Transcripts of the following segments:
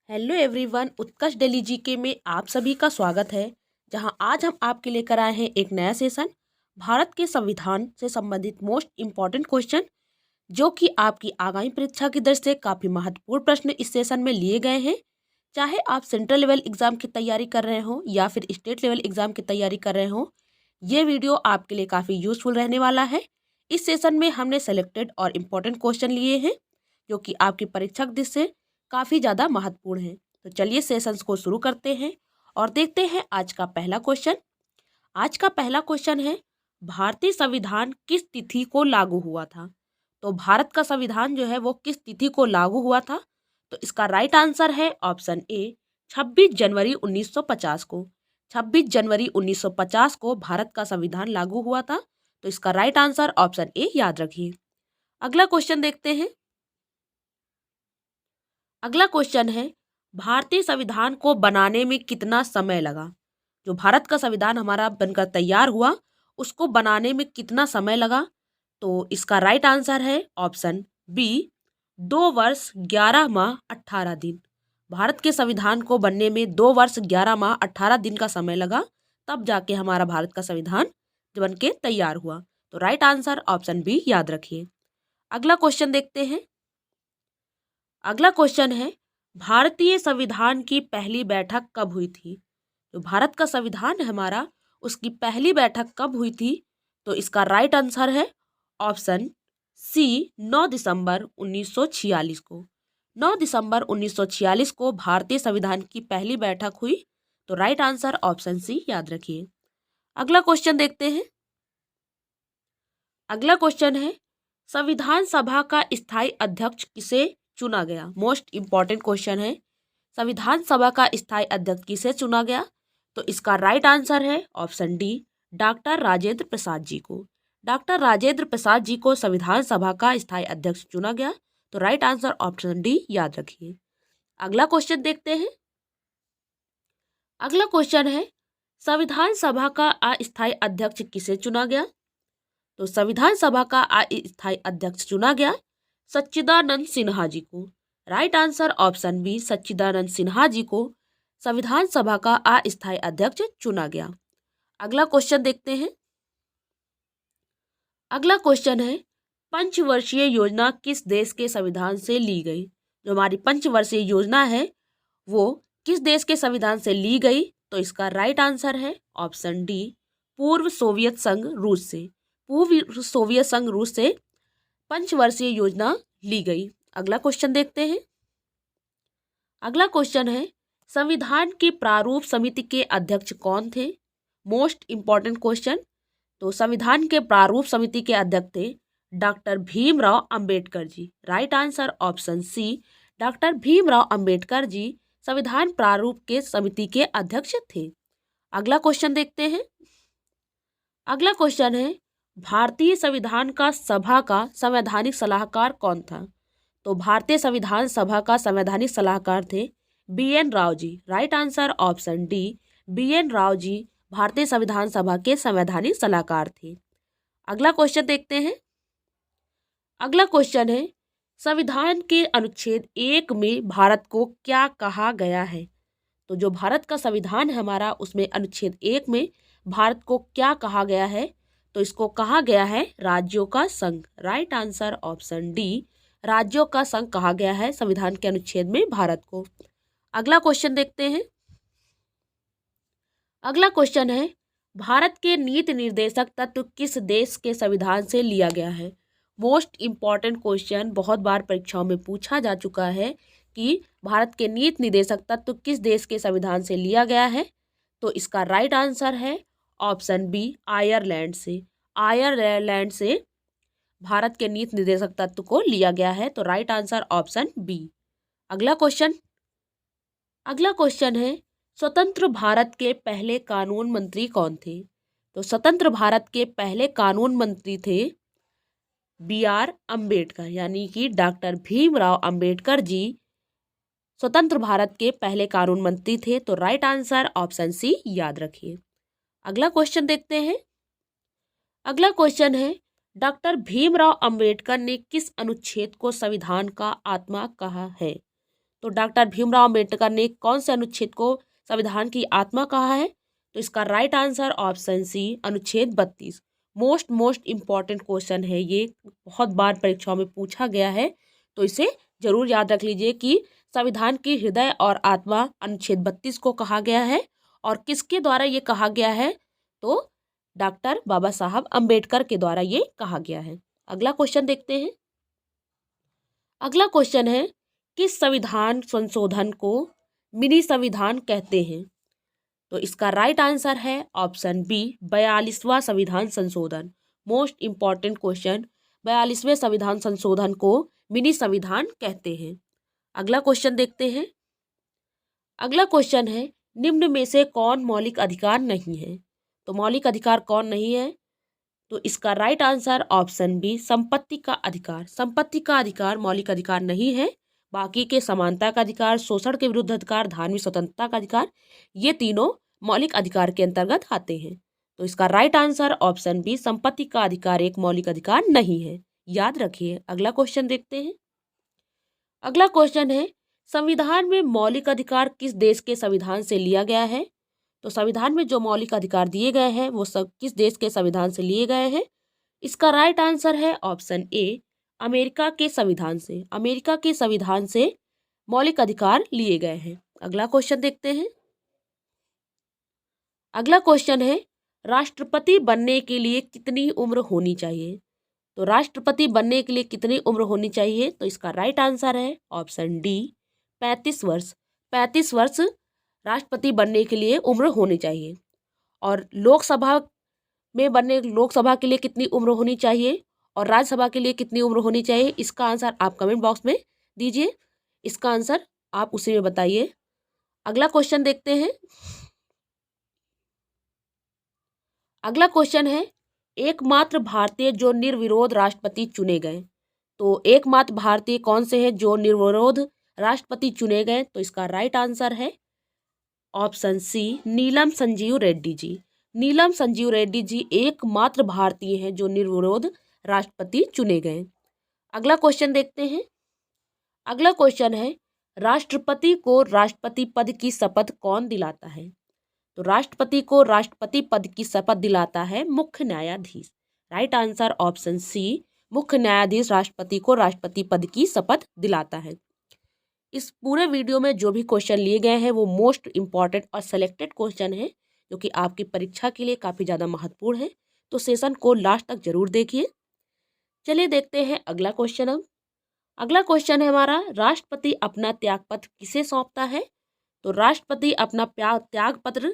Hello everyone, उत्कर्ष daily GK में आप सभी का स्वागत है। जहां आज हम आपके लेकर आए हैं एक नया सेशन भारत के संविधान से संबंधित मोस्ट इम्पॉर्टेंट क्वेश्चन, जो कि आपकी आगामी परीक्षा की दृष्टि से काफ़ी महत्वपूर्ण प्रश्न इस सेशन में लिए गए हैं। चाहे आप सेंट्रल लेवल एग्जाम की तैयारी कर रहे हो या फिर स्टेट लेवल एग्जाम की तैयारी कर रहे हो, ये वीडियो आपके लिए काफ़ी यूजफुल रहने वाला है। इस सेशन में हमने सेलेक्टेड और इम्पोर्टेंट क्वेश्चन लिए हैं जो कि आपकी परीक्षा की दृष्टि से काफ़ी ज़्यादा महत्वपूर्ण है। तो चलिए सेशंस को शुरू करते हैं और देखते हैं आज का पहला क्वेश्चन। आज का पहला क्वेश्चन है, भारतीय संविधान किस तिथि को लागू हुआ था? तो भारत का संविधान जो है वो किस तिथि को लागू हुआ था? तो इसका राइट आंसर है ऑप्शन ए 26 जनवरी 1950 को। 26 जनवरी 1950 को भारत का संविधान लागू हुआ था। तो इसका राइट आंसर ऑप्शन ए याद रखिए। अगला क्वेश्चन देखते हैं। अगला क्वेश्चन है, भारतीय संविधान को बनाने में कितना समय लगा? जो भारत का संविधान हमारा बनकर तैयार हुआ, उसको बनाने में कितना समय लगा? तो इसका राइट आंसर है ऑप्शन बी 2 वर्ष 11 माह 18 दिन। भारत के संविधान को बनने में 2 वर्ष 11 माह 18 दिन का समय लगा, तब जाके हमारा भारत का संविधान बन के तैयार हुआ। तो राइट आंसर ऑप्शन बी याद रखिए। अगला क्वेश्चन देखते हैं। अगला क्वेश्चन है, भारतीय संविधान की पहली बैठक कब हुई थी? जो भारत का संविधान है हमारा, उसकी पहली बैठक कब हुई थी? तो इसका राइट आंसर है ऑप्शन सी 9 दिसंबर 1946 को। 9 दिसंबर 1946 को भारतीय संविधान की पहली बैठक हुई। तो राइट आंसर ऑप्शन सी याद रखिए। अगला क्वेश्चन देखते हैं। अगला क्वेश्चन है, संविधान सभा का स्थायी अध्यक्ष किसे चुना गया? मोस्ट इंपॉर्टेंट क्वेश्चन है। संविधान सभा का स्थायी अध्यक्ष किसे चुना गया? तो इसका राइट आंसर है option D doctor Rajendra Prasad ji को। डॉक्टर राजेंद्र प्रसाद जी को संविधान सभा का स्थायी अध्यक्ष चुना गया। तो राइट आंसर ऑप्शन डी याद रखिए। अगला क्वेश्चन देखते हैं। अगला क्वेश्चन है, संविधान सभा का अस्थायी अध्यक्ष किसे चुना गया? तो संविधान सभा का अस्थायी अध्यक्ष चुना गया सच्चिदानंद सिन्हा जी को। राइट आंसर ऑप्शन बी सच्चिदानंद सिन्हा जी को संविधान सभा का अस्थायी अध्यक्ष चुना गया। अगला क्वेश्चन देखते हैं। अगला क्वेश्चन है, पंचवर्षीय योजना किस देश के संविधान से ली गई? जो हमारी पंचवर्षीय योजना है वो किस देश के संविधान से ली गई? तो इसका राइट आंसर है ऑप्शन डी पूर्व सोवियत संघ रूस से। पूर्व सोवियत संघ रूस से पंचवर्षीय योजना ली गई। अगला क्वेश्चन देखते हैं। अगला क्वेश्चन है, संविधान की प्रारूप समिति के अध्यक्ष कौन थे? Most important question. तो संविधान के प्रारूप समिति के अध्यक्ष थे doctor Bhimrao Ambedkar ji. Right answer option C doctor Bhimrao Ambedkar ji संविधान प्रारूप के समिति के अध्यक्ष थे। अगला क्वेश्चन देखते हैं। अगला क्वेश्चन है, भारतीय संविधान का सभा का संवैधानिक सलाहकार कौन था? तो भारतीय संविधान सभा का संवैधानिक सलाहकार थे BN Rao ji. Right answer option D BN Rao ji भारतीय संविधान सभा के संवैधानिक सलाहकार थे। अगला क्वेश्चन देखते हैं। अगला क्वेश्चन है, संविधान के अनुच्छेद 1 में भारत को क्या कहा गया है? तो जो भारत का संविधान है हमारा, उसमें अनुच्छेद 1 में भारत को क्या कहा गया है? तो इसको कहा गया है राज्यों का संघ। राइट आंसर ऑप्शन डी राज्यों का संघ कहा गया है संविधान के अनुच्छेद में भारत को। अगला क्वेश्चन देखते हैं। अगला क्वेश्चन है, भारत के नीति निर्देशक तत्व किस देश के संविधान से लिया गया है? मोस्ट इंपॉर्टेंट क्वेश्चन, बहुत बार परीक्षाओं में पूछा जा चुका है कि भारत के नीति निर्देशक तत्व किस देश के संविधान से लिया गया है? तो इसका राइट आंसर है ऑप्शन बी आयरलैंड से। आयरलैंड से भारत के नीति निर्देशक तत्व को लिया गया है। तो राइट आंसर ऑप्शन बी। अगला क्वेश्चन। अगला क्वेश्चन है, स्वतंत्र भारत के पहले कानून मंत्री कौन थे? तो स्वतंत्र भारत के पहले कानून मंत्री थे BR अंबेडकर, यानी कि डॉक्टर भीमराव अंबेडकर जी स्वतंत्र भारत के पहले कानून मंत्री थे। तो राइट आंसर ऑप्शन सी याद रखिए। अगला क्वेश्चन देखते हैं। अगला क्वेश्चन है, डॉक्टर भीमराव अंबेडकर ने किस अनुच्छेद को संविधान का आत्मा कहा है? तो डॉक्टर भीमराव अंबेडकर ने कौन से अनुच्छेद को संविधान की आत्मा कहा है? तो इसका राइट आंसर ऑप्शन सी, अनुच्छेद 32। मोस्ट इम्पॉर्टेंट क्वेश्चन है ये, बहुत बार परीक्षाओं में पूछा गया है, तो इसे जरूर याद रख लीजिए कि संविधान की हृदय और आत्मा अनुच्छेद 32 को कहा गया है। और किसके द्वारा ये कहा गया है? तो डॉक्टर बाबा साहब अंबेडकर के द्वारा ये कहा गया है। अगला क्वेश्चन देखते हैं। अगला क्वेश्चन है, किस संविधान संशोधन को मिनी संविधान कहते हैं? तो इसका राइट आंसर है ऑप्शन बी, 42वां संविधान संशोधन। मोस्ट इंपॉर्टेंट क्वेश्चन, 42वें संविधान संशोधन को मिनी संविधान कहते हैं। अगला क्वेश्चन देखते हैं। अगला क्वेश्चन है, निम्न में से कौन मौलिक अधिकार नहीं है? तो मौलिक अधिकार कौन नहीं है? तो इसका राइट आंसर ऑप्शन बी, संपत्ति का अधिकार। संपत्ति का अधिकार मौलिक अधिकार नहीं है। बाकी के समानता का अधिकार, शोषण के विरुद्ध अधिकार, धार्मिक स्वतंत्रता का अधिकार, ये तीनों मौलिक अधिकार के अंतर्गत आते हैं। तो इसका राइट आंसर ऑप्शन बी, संपत्ति का अधिकार एक मौलिक अधिकार नहीं है, याद रखिए। अगला क्वेश्चन देखते हैं। अगला क्वेश्चन है, संविधान में मौलिक अधिकार किस देश के संविधान से लिया गया है? तो संविधान में जो मौलिक अधिकार दिए गए हैं वो सब किस देश के संविधान से लिए गए हैं? इसका राइट आंसर है ऑप्शन ए, अमेरिका के संविधान से। अमेरिका के संविधान से मौलिक अधिकार लिए गए हैं। अगला क्वेश्चन देखते हैं। अगला क्वेश्चन है, राष्ट्रपति बनने के लिए कितनी उम्र होनी चाहिए? तो राष्ट्रपति बनने के लिए कितनी उम्र होनी चाहिए? तो इसका राइट आंसर है ऑप्शन डी, 35 वर्ष। 35 वर्ष राष्ट्रपति बनने के लिए उम्र होनी चाहिए। और लोकसभा के लिए कितनी उम्र होनी चाहिए और राज्यसभा के लिए कितनी उम्र होनी चाहिए, इसका आंसर आप कमेंट बॉक्स में दीजिए। इसका आंसर आप उसी में बताइए। अगला क्वेश्चन देखते हैं। अगला क्वेश्चन है, एकमात्र भारतीय जो निर्विरोध राष्ट्रपति चुने गए। तो एकमात्र भारतीय कौन से हैं जो निर्विरोध राष्ट्रपति चुने गए? तो इसका राइट आंसर है ऑप्शन सी, नीलम संजीव रेड्डी जी। नीलम संजीव रेड्डी जी एकमात्र भारतीय हैं जो निर्विरोध राष्ट्रपति चुने गए। अगला क्वेश्चन देखते हैं। अगला क्वेश्चन है, राष्ट्रपति को राष्ट्रपति पद की शपथ कौन दिलाता है? तो राष्ट्रपति को राष्ट्रपति पद की शपथ दिलाता है मुख्य न्यायाधीश। राइट आंसर ऑप्शन सी, मुख्य न्यायाधीश राष्ट्रपति को राष्ट्रपति पद की शपथ दिलाता है। इस पूरे वीडियो में जो भी क्वेश्चन लिए गए हैं वो मोस्ट इंपॉर्टेंट और सेलेक्टेड क्वेश्चन है जो कि आपकी परीक्षा के लिए काफ़ी ज़्यादा महत्वपूर्ण है, तो सेशन को लास्ट तक जरूर देखिए। चलिए देखते हैं अगला क्वेश्चन। अब अगला क्वेश्चन है हमारा, राष्ट्रपति अपना त्यागपत्र किसे सौंपता है? तो राष्ट्रपति अपना त्यागपत्र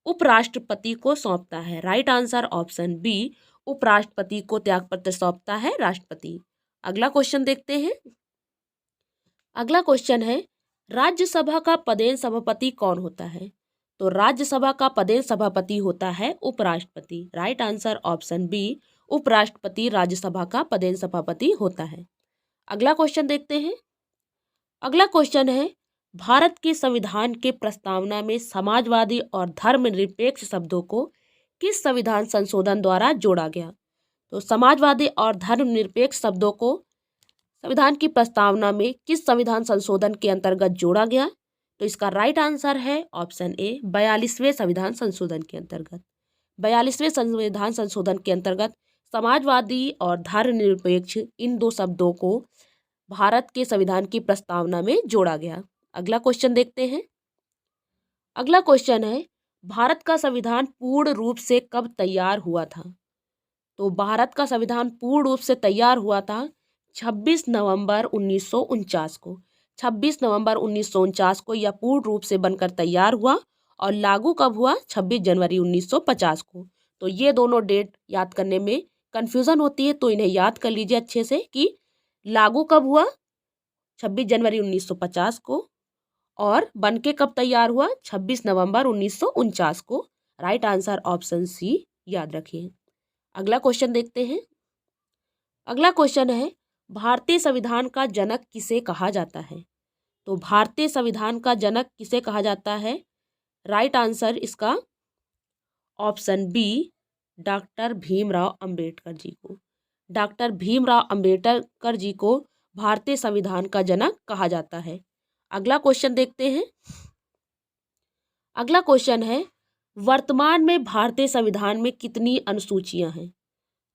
उपराष्ट्रपति को सौंपता है। राइट आंसर ऑप्शन बी, उपराष्ट्रपति को त्यागपत्र सौंपता है राष्ट्रपति। अगला क्वेश्चन देखते हैं। अगला क्वेश्चन है, राज्यसभा का पदेन सभापति कौन होता है? तो राज्यसभा का पदेन सभापति होता है उपराष्ट्रपति। राइट आंसर ऑप्शन बी, उपराष्ट्रपति राज्यसभा का पदेन सभापति होता है। अगला क्वेश्चन देखते हैं। अगला क्वेश्चन है, भारत के संविधान के प्रस्तावना में समाजवादी और धर्मनिरपेक्ष शब्दों को किस संविधान संशोधन द्वारा जोड़ा गया? तो समाजवादी और धर्मनिरपेक्ष शब्दों को संविधान की प्रस्तावना में किस संविधान संशोधन के अंतर्गत जोड़ा गया? तो इसका राइट आंसर है ऑप्शन ए, 42वें संविधान संशोधन के अंतर्गत। 42वें संविधान संशोधन के अंतर्गत समाजवादी और धर्मनिरपेक्ष इन दो शब्दों को भारत के संविधान की प्रस्तावना में जोड़ा गया। अगला क्वेश्चन देखते हैं। अगला क्वेश्चन है, भारत का संविधान पूर्ण रूप से कब तैयार हुआ था? तो भारत का संविधान पूर्ण रूप से तैयार हुआ था 26 नवंबर 1949 को। 26 नवंबर 1949 को यह पूर्ण रूप से बनकर तैयार हुआ और लागू कब हुआ? 26 जनवरी 1950 को। तो ये दोनों डेट याद करने में कंफ्यूजन होती है, तो इन्हें याद कर लीजिए अच्छे से कि लागू कब हुआ? 26 जनवरी 1950 को, और बनके कब तैयार हुआ? 26 नवंबर 1949 को। राइट आंसर ऑप्शन सी, याद रखिए। अगला क्वेश्चन देखते हैं। अगला क्वेश्चन है, भारतीय संविधान का जनक किसे कहा जाता है? तो भारतीय संविधान का जनक किसे कहा जाता है? राइट आंसर इसका option B, doctor Bhimrao Ambedkar ji को। डॉक्टर भीमराव अंबेडकर जी को भारतीय संविधान का जनक कहा जाता है। अगला क्वेश्चन देखते हैं। अगला क्वेश्चन है, वर्तमान में भारतीय संविधान में कितनी अनुसूचियां हैं?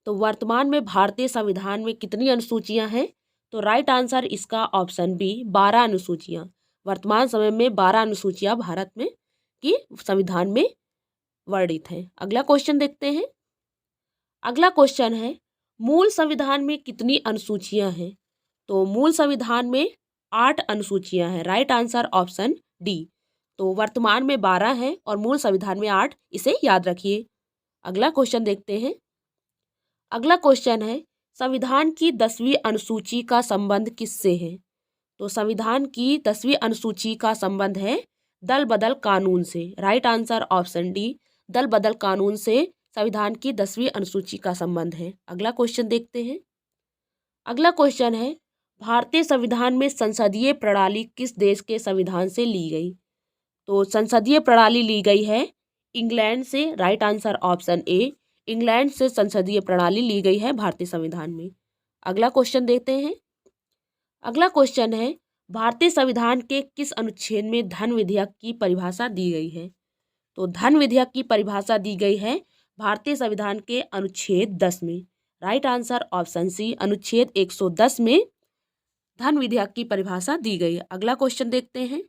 तो वर्तमान में भारतीय संविधान में कितनी अनुसूचियां हैं? तो राइट आंसर इसका ऑप्शन बी 12 अनुसूचियां। वर्तमान समय में 12 अनुसूचियां भारत में की संविधान में वर्णित हैं। अगला क्वेश्चन देखते हैं। अगला क्वेश्चन है, मूल संविधान में कितनी अनुसूचियां हैं? तो मूल संविधान में 8 अनुसूचियां हैं। Right answer option D. तो वर्तमान में 12 है और मूल संविधान में 8, इसे याद रखिए। अगला क्वेश्चन देखते हैं। अगला क्वेश्चन है, संविधान की 10वीं अनुसूची का संबंध किससे है? तो संविधान की 10वीं अनुसूची का संबंध है दल बदल कानून से। राइट आंसर ऑप्शन डी, दल बदल कानून से संविधान की 10वीं अनुसूची का संबंध है। अगला क्वेश्चन देखते हैं। अगला क्वेश्चन है, भारतीय संविधान में संसदीय प्रणाली किस देश के संविधान से ली गई? तो संसदीय प्रणाली ली गई है इंग्लैंड से। Right answer option A, England से संसदीय प्रणाली ली गई है भारतीय संविधान में। अगला क्वेश्चन देखते हैं। अगला क्वेश्चन है, भारतीय संविधान के किस अनुच्छेद में धन विधेयक की परिभाषा दी गई है? तो धन विधेयक की परिभाषा दी गई है भारतीय संविधान के अनुच्छेद 10 में। राइट आंसर ऑप्शन सी, अनुच्छेद 110 में धन विधेयक की परिभाषा दी गई है। अगला क्वेश्चन देखते हैं।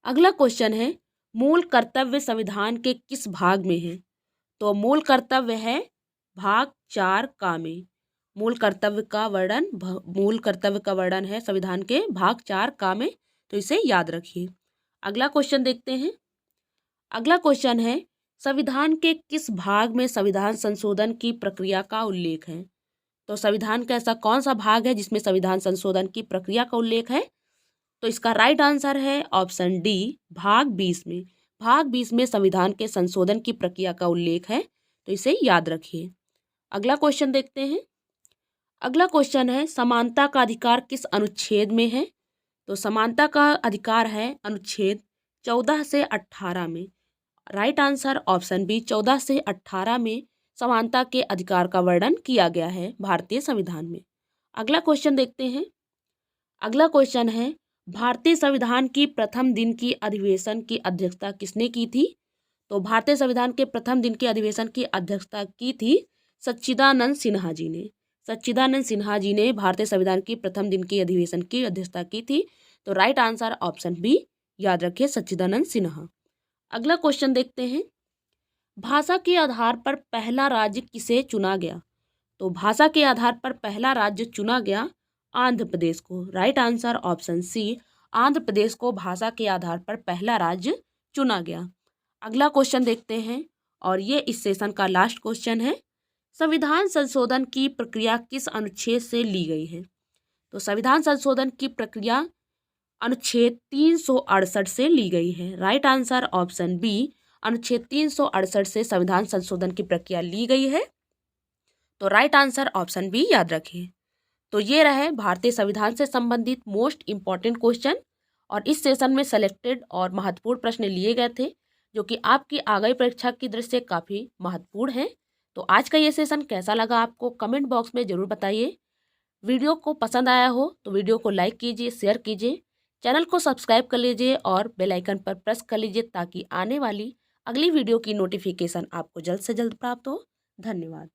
अगला क्वेश्चन है, मूल कर्तव्य संविधान के किस भाग में है? तो मूल कर्तव्य है भाग 4 का में। मूल कर्तव्य का वर्णन है संविधान के भाग 4 का में, तो इसे याद रखिए। अगला क्वेश्चन देखते हैं। अगला क्वेश्चन है, संविधान के किस भाग में संविधान संशोधन की प्रक्रिया का उल्लेख है? तो संविधान का ऐसा कौन सा भाग है जिसमें संविधान संशोधन की प्रक्रिया का उल्लेख है? तो इसका राइट आंसर है ऑप्शन डी, भाग 20 में। भाग 20 में संविधान के संशोधन की प्रक्रिया का उल्लेख है, तो इसे याद रखिए। अगला क्वेश्चन देखते हैं। अगला क्वेश्चन है, समानता का अधिकार किस अनुच्छेद में है? तो समानता का अधिकार है अनुच्छेद 14 से 18 में। राइट आंसर ऑप्शन बी, 14 से 18 में समानता के अधिकार का वर्णन किया गया है भारतीय संविधान में। अगला क्वेश्चन देखते हैं। अगला क्वेश्चन है, भारतीय संविधान की प्रथम दिन की अधिवेशन की अध्यक्षता किसने की थी? तो भारतीय संविधान के प्रथम दिन के अधिवेशन की अध्यक्षता की थी सच्चिदानंद सिन्हा जी ने। सच्चिदानंद सिन्हा जी ने भारतीय संविधान की प्रथम दिन की अधिवेशन की अध्यक्षता की थी। तो राइट आंसर ऑप्शन बी, याद रखिए, सच्चिदानंद सिन्हा। अगला क्वेश्चन देखते हैं। भाषा के आधार पर पहला राज्य किसे चुना गया? तो भाषा के आधार पर पहला राज्य चुना गया आंध्र प्रदेश को। Right answer option C, Andhra Pradesh को भाषा के आधार पर पहला राज्य चुना गया। अगला क्वेश्चन देखते हैं और ये इस सेशन का लास्ट क्वेश्चन है। संविधान संशोधन की प्रक्रिया किस अनुच्छेद से ली गई है? तो संविधान संशोधन की प्रक्रिया अनुच्छेद 368 से ली गई है। राइट आंसर ऑप्शन बी, अनुच्छेद 368 से संविधान संशोधन की प्रक्रिया ली गई है। तो राइट आंसर ऑप्शन बी याद रखिए। तो ये रहे भारतीय संविधान से संबंधित मोस्ट इंपॉर्टेंट क्वेश्चन, और इस सेशन में सेलेक्टेड और महत्वपूर्ण प्रश्न लिए गए थे जो कि आपकी आगामी परीक्षा की दृष्टि से काफ़ी महत्वपूर्ण है। तो आज का ये सेशन कैसा लगा आपको कमेंट बॉक्स में ज़रूर बताइए। वीडियो को पसंद आया हो तो वीडियो को लाइक कीजिए, शेयर कीजिए, चैनल को सब्सक्राइब कर लीजिए और बेल आइकन पर प्रेस कर लीजिए ताकि आने वाली अगली वीडियो की नोटिफिकेशन आपको जल्द से जल्द प्राप्त हो। धन्यवाद।